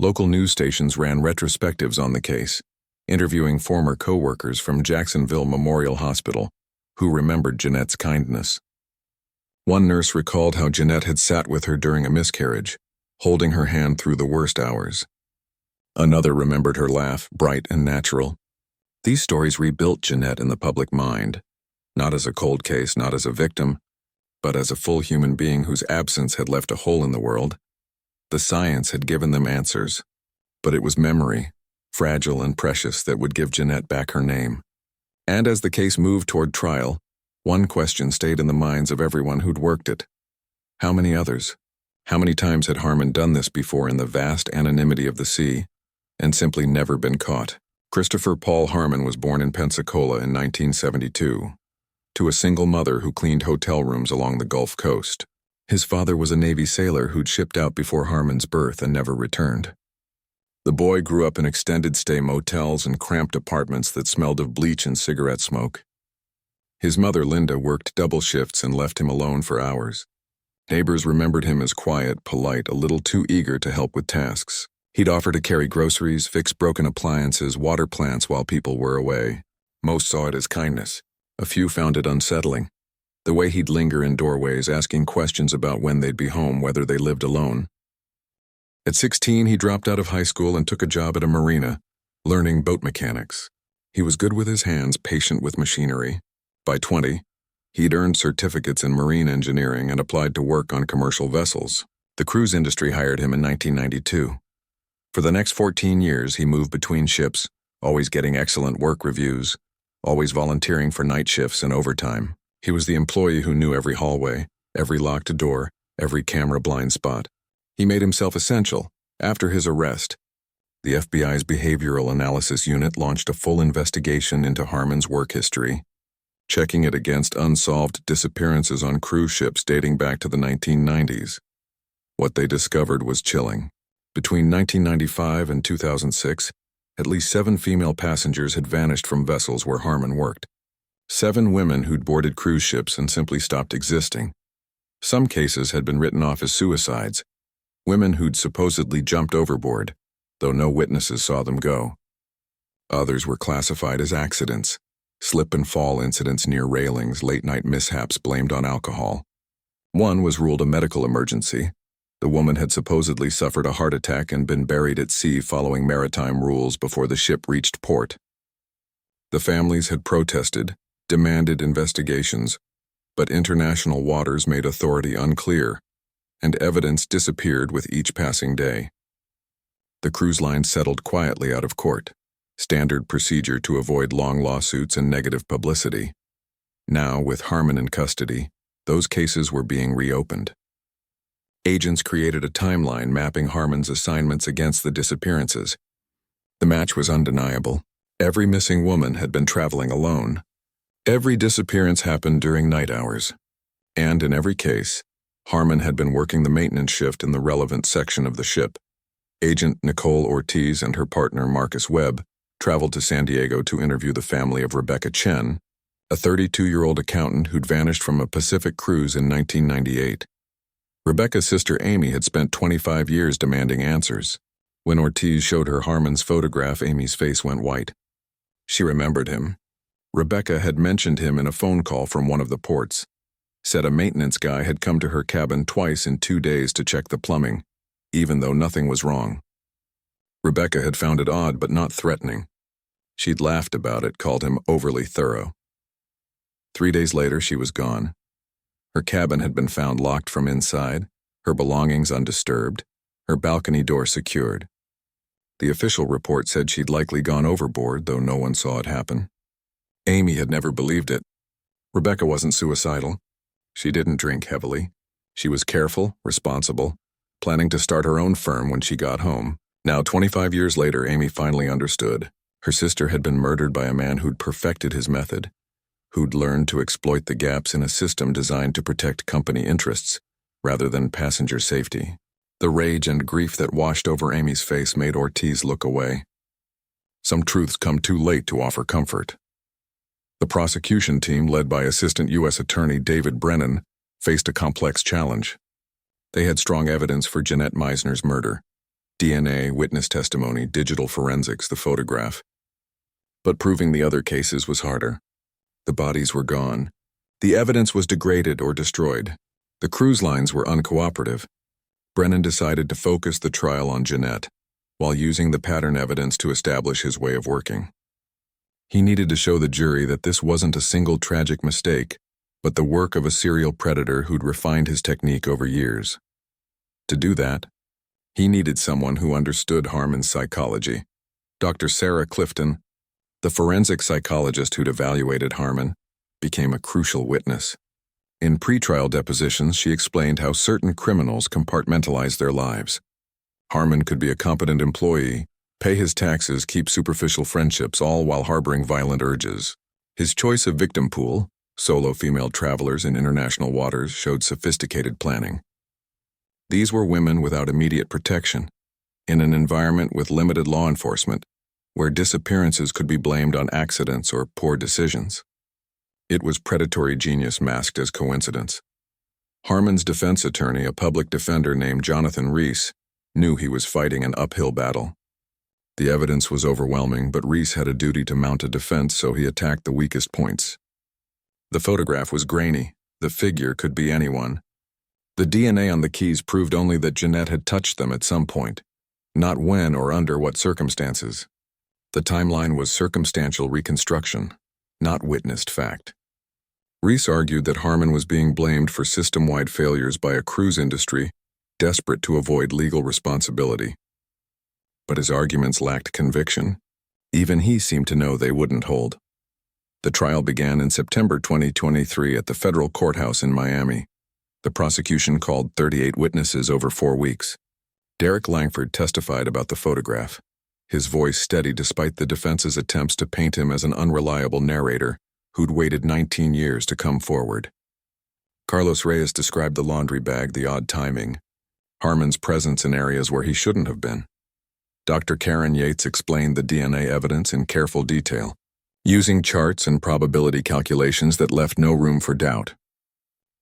Local news stations ran retrospectives on the case, interviewing former co-workers from Jacksonville Memorial Hospital who remembered Jannette's kindness. One nurse recalled how Jannette had sat with her during a miscarriage, holding her hand through the worst hours. Another remembered her laugh, bright and natural. These stories rebuilt Jannette in the public mind, not as a cold case, not as a victim, but as a full human being whose absence had left a hole in the world. The science had given them answers, but it was memory, fragile and precious, that would give Jannette back her name. And as the case moved toward trial, one question stayed in the minds of everyone who'd worked it. How many others? How many times had Harmon done this before in the vast anonymity of the sea, and simply never been caught? Christopher Paul Harmon was born in Pensacola in 1972, to a single mother who cleaned hotel rooms along the Gulf Coast. His father was a Navy sailor who'd shipped out before Harmon's birth and never returned. The boy grew up in extended-stay motels and cramped apartments that smelled of bleach and cigarette smoke. His mother, Linda, worked double shifts and left him alone for hours. Neighbors remembered him as quiet, polite, a little too eager to help with tasks. He'd offer to carry groceries, fix broken appliances, water plants while people were away. Most saw it as kindness. A few found it unsettling. The way he'd linger in doorways, asking questions about when they'd be home, whether they lived alone. At 16, he dropped out of high school and took a job at a marina, learning boat mechanics. He was good with his hands, patient with machinery. By 20, he'd earned certificates in marine engineering and applied to work on commercial vessels. The cruise industry hired him in 1992. For the next 14 years, he moved between ships, always getting excellent work reviews, always volunteering for night shifts and overtime. He was the employee who knew every hallway, every locked door, every camera blind spot. He made himself essential. After his arrest, the FBI's Behavioral Analysis Unit launched a full investigation into Harmon's work history, checking it against unsolved disappearances on cruise ships dating back to the 1990s. What they discovered was chilling. Between 1995 and 2006, at least 7 female passengers had vanished from vessels where Harmon worked. 7 women who'd boarded cruise ships and simply stopped existing. Some cases had been written off as suicides, women who'd supposedly jumped overboard, though no witnesses saw them go. Others were classified as accidents, slip and fall incidents near railings, late-night mishaps blamed on alcohol. One was ruled a medical emergency. The woman had supposedly suffered a heart attack and been buried at sea following maritime rules before the ship reached port. The families had protested, demanded investigations, but international waters made authority unclear, and evidence disappeared with each passing day. The cruise line settled quietly out of court, standard procedure to avoid long lawsuits and negative publicity. Now, with Harmon in custody, those cases were being reopened. Agents created a timeline mapping Harmon's assignments against the disappearances. The match was undeniable. Every missing woman had been traveling alone. Every disappearance happened during night hours. And in every case, Harmon had been working the maintenance shift in the relevant section of the ship. Agent Nicole Ortiz and her partner Marcus Webb traveled to San Diego to interview the family of Rebecca Chen, a 32-year-old accountant who'd vanished from a Pacific cruise in 1998. Rebecca's sister Amy had spent 25 years demanding answers. When Ortiz showed her Harmon's photograph, Amy's face went white. She remembered him. Rebecca had mentioned him in a phone call from one of the ports, said a maintenance guy had come to her cabin twice in 2 days to check the plumbing, even though nothing was wrong. Rebecca had found it odd but not threatening. She'd laughed about it, called him overly thorough. 3 days later, she was gone. Her cabin had been found locked from inside, her belongings undisturbed, her balcony door secured. The official report said she'd likely gone overboard, though no one saw it happen. Amy had never believed it. Rebecca wasn't suicidal. She didn't drink heavily. She was careful, responsible, planning to start her own firm when she got home. Now, 25 years later, Amy finally understood. Her sister had been murdered by a man who'd perfected his method, who'd learned to exploit the gaps in a system designed to protect company interests rather than passenger safety. The rage and grief that washed over Amy's face made Ortiz look away. Some truths come too late to offer comfort. The prosecution team, led by Assistant U.S. Attorney David Brennan, faced a complex challenge. They had strong evidence for Jannette Mizener's murder: DNA, witness testimony, digital forensics, the photograph. But proving the other cases was harder. The bodies were gone. The evidence was degraded or destroyed. The cruise lines were uncooperative. Brennan decided to focus the trial on Jannette, while using the pattern evidence to establish his way of working. He needed to show the jury that this wasn't a single tragic mistake, but the work of a serial predator who'd refined his technique over years. To do that, he needed someone who understood Harmon's psychology. Dr. Sarah Clifton, the forensic psychologist who'd evaluated Harmon, became a crucial witness. In pretrial depositions, she explained how certain criminals compartmentalize their lives. Harmon could be a competent employee, pay his taxes, keep superficial friendships, all while harboring violent urges. His choice of victim pool, solo female travelers in international waters, showed sophisticated planning. These were women without immediate protection, in an environment with limited law enforcement, where disappearances could be blamed on accidents or poor decisions. It was predatory genius masked as coincidence. Harmon's defense attorney, a public defender named Jonathan Reese, knew he was fighting an uphill battle. The evidence was overwhelming, but Reese had a duty to mount a defense, so he attacked the weakest points. The photograph was grainy. The figure could be anyone. The DNA on the keys proved only that Jannette had touched them at some point, not when or under what circumstances. The timeline was circumstantial reconstruction, not witnessed fact. Reese argued that Harmon was being blamed for system-wide failures by a cruise industry desperate to avoid legal responsibility. But his arguments lacked conviction. Even he seemed to know they wouldn't hold. The trial began in September 2023 at the federal courthouse in Miami. The prosecution called 38 witnesses over 4 weeks. Derek Langford testified about the photograph, his voice steady despite the defense's attempts to paint him as an unreliable narrator who'd waited 19 years to come forward. Carlos Reyes described the laundry bag, the odd timing, Harmon's presence in areas where he shouldn't have been. Dr. Karen Yates explained the DNA evidence in careful detail, using charts and probability calculations that left no room for doubt.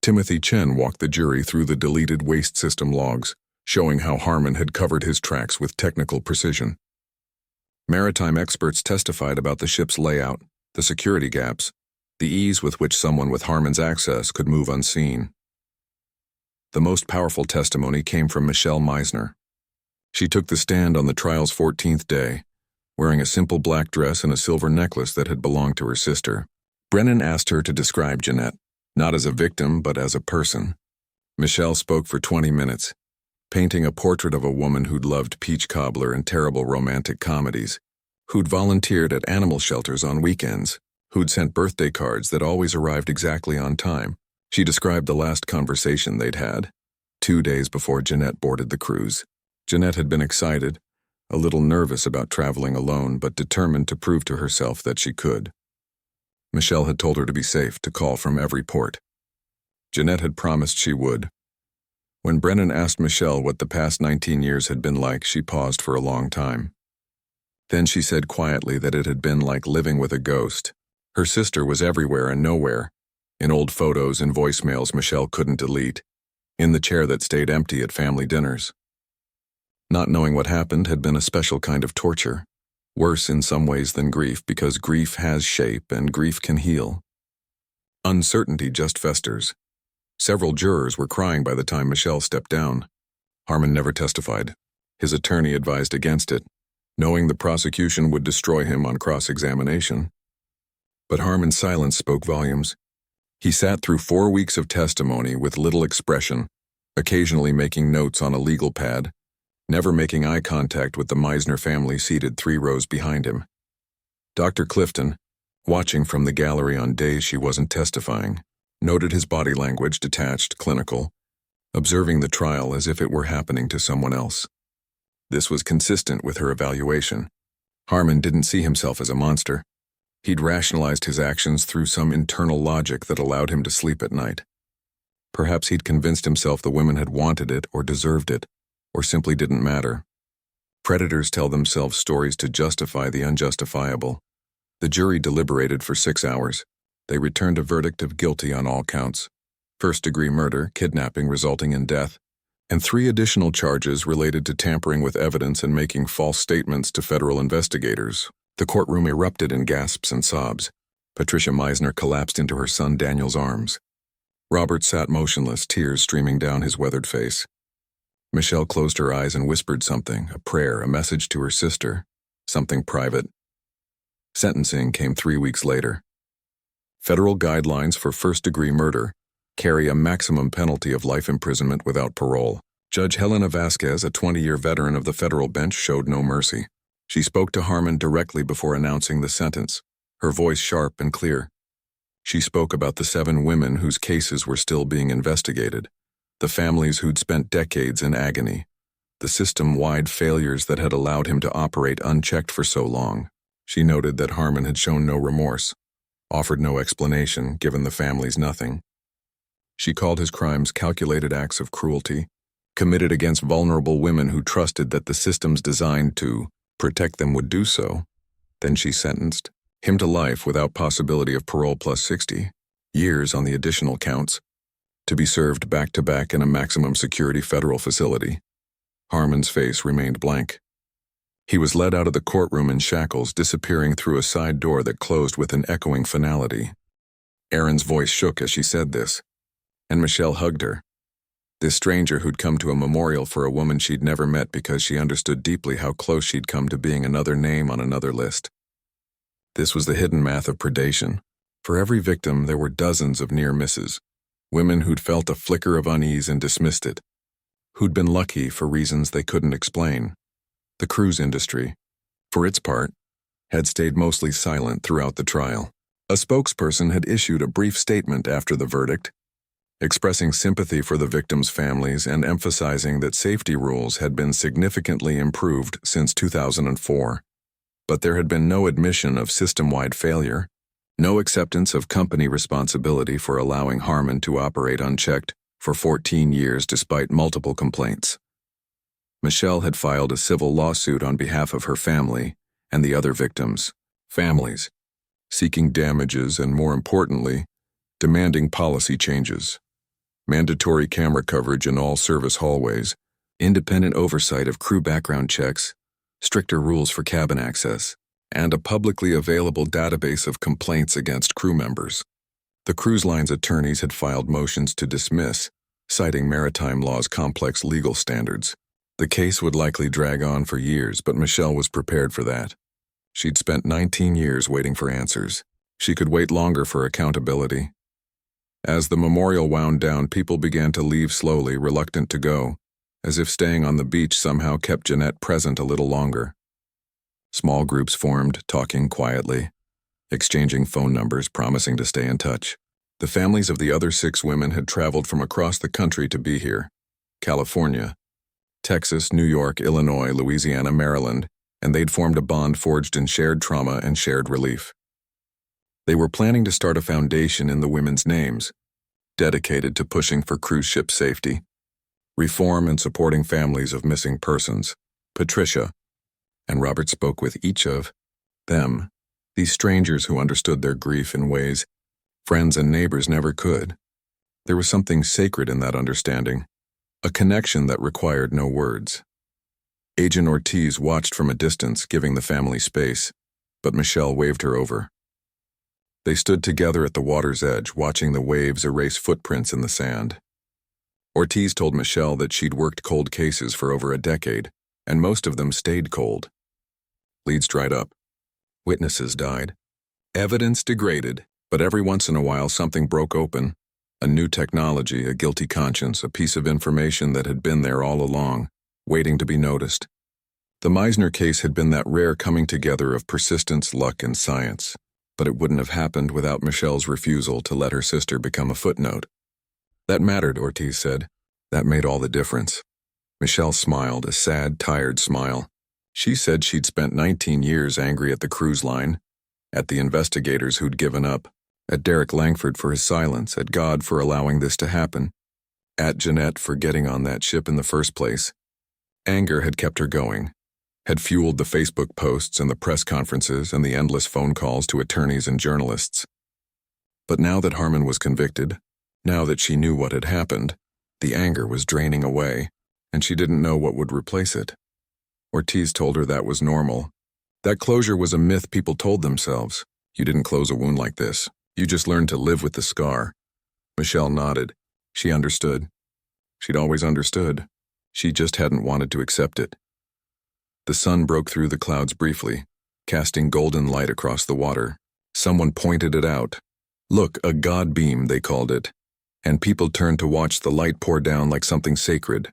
Timothy Chen walked the jury through the deleted waste system logs, showing how Harmon had covered his tracks with technical precision. Maritime experts testified about the ship's layout, the security gaps, the ease with which someone with Harmon's access could move unseen. The most powerful testimony came from Jannette Mizener. She took the stand on the trial's 14th day, wearing a simple black dress and a silver necklace that had belonged to her sister. Brennan asked her to describe Jannette, not as a victim but as a person. Michelle spoke for 20 minutes, painting a portrait of a woman who'd loved peach cobbler and terrible romantic comedies, who'd volunteered at animal shelters on weekends, who'd sent birthday cards that always arrived exactly on time. She described the last conversation they'd had, 2 days before Jannette boarded the cruise. Jannette had been excited, a little nervous about traveling alone, but determined to prove to herself that she could. Michelle had told her to be safe, to call from every port. Jannette had promised she would. When Brennan asked Michelle what the past 19 years had been like, she paused for a long time. Then she said quietly that it had been like living with a ghost. Her sister was everywhere and nowhere, in old photos and voicemails Michelle couldn't delete, in the chair that stayed empty at family dinners. Not knowing what happened had been a special kind of torture, worse in some ways than grief because grief has shape and grief can heal. Uncertainty just festers. Several jurors were crying by the time Michelle stepped down. Harmon never testified. His attorney advised against it, knowing the prosecution would destroy him on cross-examination. But Harmon's silence spoke volumes. He sat through 4 weeks of testimony with little expression, occasionally making notes on a legal pad, never making eye contact with the Mizener family seated 3 rows behind him. Dr. Clifton, watching from the gallery on days she wasn't testifying, noted his body language, detached, clinical, observing the trial as if it were happening to someone else. This was consistent with her evaluation. Harmon didn't see himself as a monster. He'd rationalized his actions through some internal logic that allowed him to sleep at night. Perhaps he'd convinced himself the women had wanted it or deserved it, or simply didn't matter. Predators tell themselves stories to justify the unjustifiable. The jury deliberated for 6 hours. They returned a verdict of guilty on all counts: first-degree murder, kidnapping resulting in death, and 3 additional charges related to tampering with evidence and making false statements to federal investigators. The courtroom erupted in gasps and sobs. Patricia Mizener collapsed into her son Daniel's arms. Robert sat motionless, tears streaming down his weathered face. Michelle closed her eyes and whispered something, a prayer, a message to her sister, something private. Sentencing came 3 weeks later. Federal guidelines for first-degree murder carry a maximum penalty of life imprisonment without parole. Judge Helena Vasquez, a 20-year veteran of the federal bench, showed no mercy. She spoke to Harmon directly before announcing the sentence, her voice sharp and clear. She spoke about the 7 women whose cases were still being investigated, the families who'd spent decades in agony, the system-wide failures that had allowed him to operate unchecked for so long. She noted that Harmon had shown no remorse, offered no explanation, given the families nothing. She called his crimes calculated acts of cruelty, committed against vulnerable women who trusted that the systems designed to protect them would do so. Then she sentenced him to life without possibility of parole plus 60 years on the additional counts, to be served back-to-back in a maximum security federal facility. Harmon's face remained blank. He was led out of the courtroom in shackles, disappearing through a side door that closed with an echoing finality. Erin's voice shook as she said this, and Michelle hugged her. This stranger who'd come to a memorial for a woman she'd never met because she understood deeply how close she'd come to being another name on another list. This was the hidden math of predation. For every victim, there were dozens of near misses. Women who'd felt a flicker of unease and dismissed it. Who'd been lucky for reasons they couldn't explain. The cruise industry, for its part, had stayed mostly silent throughout the trial. A spokesperson had issued a brief statement after the verdict, expressing sympathy for the victims' families and emphasizing that safety rules had been significantly improved since 2004. But there had been no admission of system-wide failure, no acceptance of company responsibility for allowing Harmon to operate unchecked for 14 years despite multiple complaints. Michelle had filed a civil lawsuit on behalf of her family and the other victims' families, seeking damages and, more importantly, demanding policy changes. Mandatory camera coverage in all service hallways, independent oversight of crew background checks, stricter rules for cabin access, and a publicly available database of complaints against crew members. The cruise line's attorneys had filed motions to dismiss, citing maritime law's complex legal standards. The case would likely drag on for years, but Michelle was prepared for that. She'd spent 19 years waiting for answers. She could wait longer for accountability. As the memorial wound down, people began to leave slowly, reluctant to go, as if staying on the beach somehow kept Jannette present a little longer. Small groups formed, talking quietly, exchanging phone numbers, promising to stay in touch. The families of the other 6 women had traveled from across the country to be here: California, Texas, New York, Illinois, Louisiana, Maryland, and they'd formed a bond forged in shared trauma and shared relief. They were planning to start a foundation in the women's names, dedicated to pushing for cruise ship safety, reform and supporting families of missing persons. Patricia and Robert spoke with each of them, these strangers who understood their grief in ways friends and neighbors never could. There was something sacred in that understanding, a connection that required no words. Agent Ortiz watched from a distance, giving the family space, but Michelle waved her over. They stood together at the water's edge, watching the waves erase footprints in the sand. Ortiz told Michelle that she'd worked cold cases for over a decade, and most of them stayed cold. Leads dried up. Witnesses died. Evidence degraded, but every once in a while something broke open. A new technology, a guilty conscience, a piece of information that had been there all along, waiting to be noticed. The Mizener case had been that rare coming together of persistence, luck, and science. But it wouldn't have happened without Michelle's refusal to let her sister become a footnote. That mattered, Ortiz said. That made all the difference. Michelle smiled, a sad, tired smile. She said she'd spent 19 years angry at the cruise line, at the investigators who'd given up, at Derek Langford for his silence, at God for allowing this to happen, at Jannette for getting on that ship in the first place. Anger had kept her going, had fueled the Facebook posts and the press conferences and the endless phone calls to attorneys and journalists. But now that Harmon was convicted, now that she knew what had happened, the anger was draining away, and she didn't know what would replace it. Ortiz told her that was normal. That closure was a myth people told themselves. You didn't close a wound like this. You just learned to live with the scar. Michelle nodded. She understood. She'd always understood. She just hadn't wanted to accept it. The sun broke through the clouds briefly, casting golden light across the water. Someone pointed it out. Look, a God beam, they called it. And people turned to watch the light pour down like something sacred.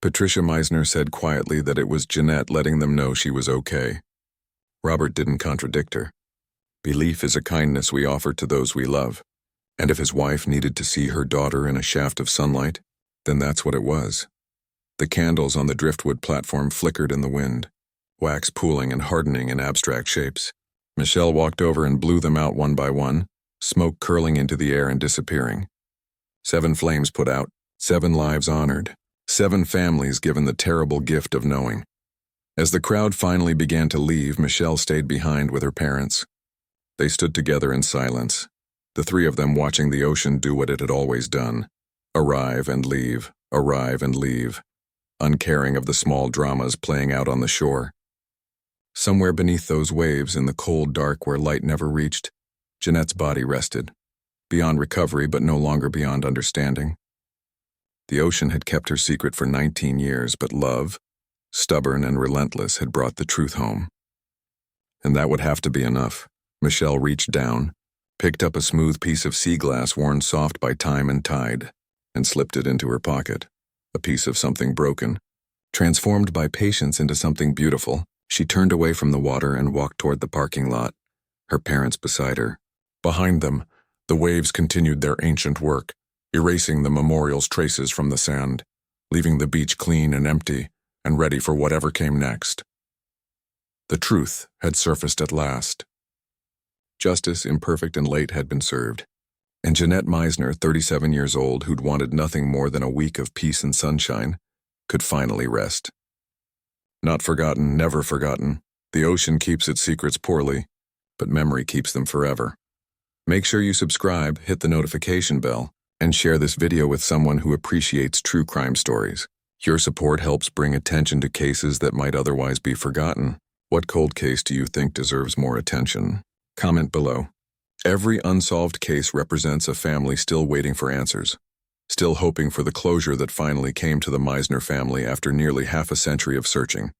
Patricia Mizener said quietly that it was Jannette letting them know she was okay. Robert didn't contradict her. Belief is a kindness we offer to those we love. And if his wife needed to see her daughter in a shaft of sunlight, then that's what it was. The candles on the driftwood platform flickered in the wind, wax pooling and hardening in abstract shapes. Michelle walked over and blew them out one by one, smoke curling into the air and disappearing. 7 flames put out, 7 lives honored, 7 families given the terrible gift of knowing. As the crowd finally began to leave, Michelle stayed behind with her parents. They stood together in silence, the 3 of them watching the ocean do what it had always done: arrive and leave, uncaring of the small dramas playing out on the shore. Somewhere beneath those waves, in the cold dark where light never reached, Jannette's body rested, beyond recovery but no longer beyond understanding. The ocean had kept her secret for 19 years, but love, stubborn and relentless, had brought the truth home. And that would have to be enough. Michelle reached down, picked up a smooth piece of sea glass worn soft by time and tide, and slipped it into her pocket. A piece of something broken. Transformed by patience into something beautiful, she turned away from the water and walked toward the parking lot, her parents beside her. Behind them, the waves continued their ancient work, erasing the memorial's traces from the sand, leaving the beach clean and empty and ready for whatever came next. The truth had surfaced at last. Justice, imperfect and late, had been served, and Jannette Mizener, 37 years old, who'd wanted nothing more than a week of peace and sunshine, could finally rest. Not forgotten, never forgotten. The ocean keeps its secrets poorly, but memory keeps them forever. Make sure you subscribe, hit the notification bell, and share this video with someone who appreciates true crime stories. Your support helps bring attention to cases that might otherwise be forgotten. What cold case do you think deserves more attention? Comment below. Every unsolved case represents a family still waiting for answers, still hoping for the closure that finally came to the Mizener family after nearly half a century of searching.